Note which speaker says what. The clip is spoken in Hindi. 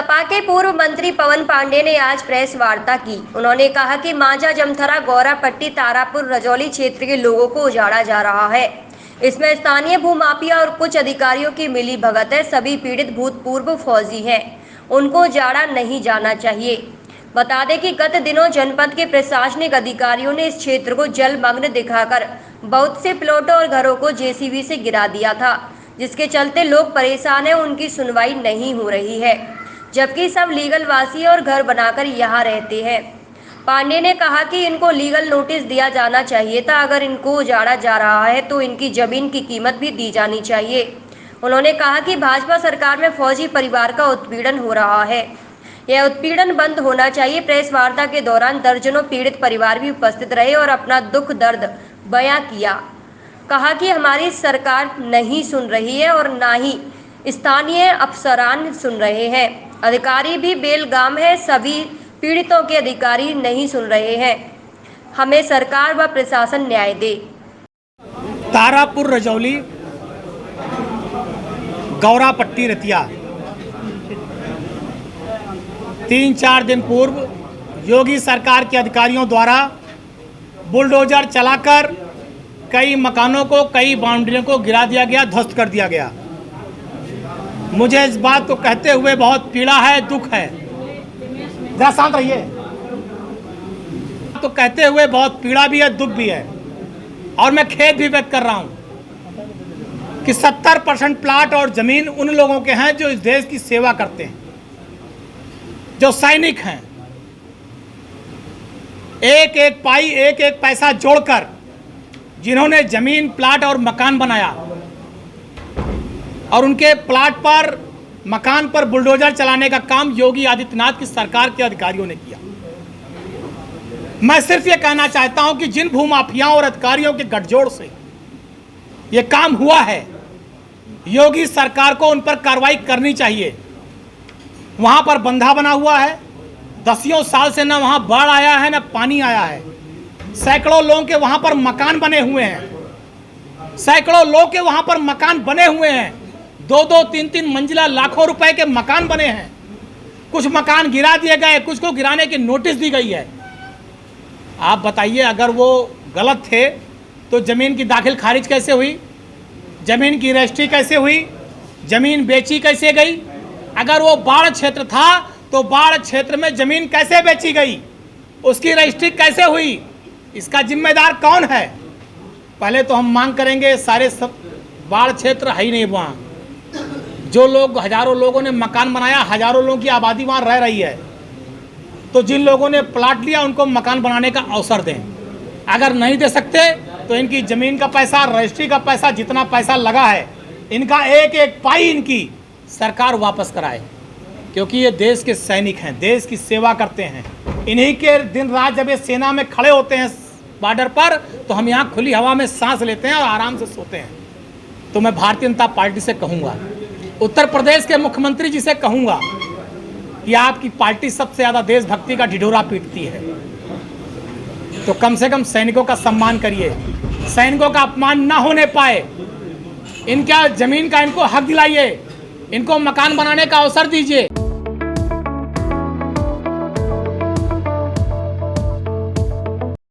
Speaker 1: सपा के पूर्व मंत्री पवन पांडे ने आज प्रेस वार्ता की। उन्होंने कहा कि मांझा जमथरा गौरापट्टी तारापुर रजौली क्षेत्र के लोगों को उजाड़ा जा रहा है। इसमें स्थानीय भूमाफिया और कुछ अधिकारियों की मिली भगत है। सभी पीड़ित भूतपूर्व फौजी हैं, उनको उजाड़ा नहीं जाना चाहिए। बता दें कि गत दिनों जनपद के प्रशासनिक अधिकारियों ने इस क्षेत्र को जलमग्न दिखाकर बहुत से प्लॉटों और घरों को जेसीबी से गिरा दिया था, जिसके चलते लोग परेशान हैं। उनकी सुनवाई नहीं हो रही है, जबकि सब लीगल वासी और घर बनाकर यहाँ रहते हैं। पांडे ने कहा कि इनको लीगल नोटिस दिया जाना चाहिए था। अगर इनको उजाड़ा जा रहा है तो इनकी जमीन की कीमत भी दी जानी चाहिए। उन्होंने कहा कि भाजपा सरकार में फौजी परिवार का उत्पीड़न हो रहा है, यह उत्पीड़न बंद होना चाहिए। प्रेस वार्ता के दौरान दर्जनों पीड़ित परिवार भी उपस्थित रहे और अपना दुख दर्द बयां किया। कहा कि हमारी सरकार नहीं सुन रही है और ना ही स्थानीय अफसरान सुन रहे हैं। अधिकारी भी बेलगाम है। सभी पीड़ितों के अधिकारी नहीं सुन रहे हैं। हमें सरकार व प्रशासन न्याय दे।
Speaker 2: तारापुर रजौली गौरापट्टी रतिया 3-4 दिन पूर्व योगी सरकार के अधिकारियों द्वारा बुलडोजर चलाकर कई मकानों को, कई बाउंड्रियों को गिरा दिया गया, ध्वस्त कर दिया गया। मुझे इस बात को कहते हुए बहुत पीड़ा है, दुख है। जरा शांत रहिए। तो कहते हुए बहुत पीड़ा भी है, दुख भी है, और मैं खेद भी व्यक्त कर रहा हूं कि 70% प्लाट और जमीन उन लोगों के हैं जो इस देश की सेवा करते हैं, जो सैनिक हैं। एक एक पाई, एक एक पैसा जोड़कर जिन्होंने जमीन, प्लाट और मकान बनाया, और उनके प्लाट पर, मकान पर बुलडोजर चलाने का काम योगी आदित्यनाथ की सरकार के अधिकारियों ने किया। मैं सिर्फ ये कहना चाहता हूं कि जिन भूमाफियाओं और अधिकारियों के गठजोड़ से ये काम हुआ है, योगी सरकार को उन पर कार्रवाई करनी चाहिए। वहां पर बंधा बना हुआ है, दसियों साल से ना वहां बाढ़ आया है, ना पानी आया है। सैकड़ों लोगों के वहां पर मकान बने हुए हैं, सैकड़ों लोग के वहां पर मकान बने हुए हैं। 2-2, 3-3 मंजिला लाखों रुपए के मकान बने हैं। कुछ मकान गिरा दिए गए, कुछ को गिराने की नोटिस दी गई है। आप बताइए, अगर वो गलत थे तो जमीन की दाखिल खारिज कैसे हुई, जमीन की रजिस्ट्री कैसे हुई, जमीन बेची कैसे गई? अगर वो बाढ़ क्षेत्र था तो बाढ़ क्षेत्र में जमीन कैसे बेची गई, उसकी रजिस्ट्री कैसे हुई, इसका जिम्मेदार कौन है? पहले तो हम मांग करेंगे, सारे सब बाढ़ क्षेत्र है ही नहीं वहाँ। जो लोग, हजारों लोगों ने मकान बनाया, हजारों लोगों की आबादी वहाँ रह रही है, तो जिन लोगों ने प्लाट लिया उनको मकान बनाने का अवसर दें। अगर नहीं दे सकते तो इनकी ज़मीन का पैसा, रजिस्ट्री का पैसा, जितना पैसा लगा है, इनका एक एक पाई इनकी सरकार वापस कराए, क्योंकि ये देश के सैनिक हैं, देश की सेवा करते हैं। इन्हीं के दिन रात जब ये सेना में खड़े होते हैं बॉर्डर पर, तो हम यहाँ खुली हवा में सांस लेते हैं और आराम से सोते हैं। तो मैं भारतीय जनता पार्टी से कहूँगा, उत्तर प्रदेश के मुख्यमंत्री जी से कहूँगा कि आपकी पार्टी सबसे ज़्यादा देशभक्ति का ढिढोरा पीटती है, तो कम से कम सैनिकों का सम्मान करिए, सैनिकों का अपमान ना होने पाए। इनका जमीन का इनको हक दिलाइए, इनको मकान बनाने का अवसर दीजिए।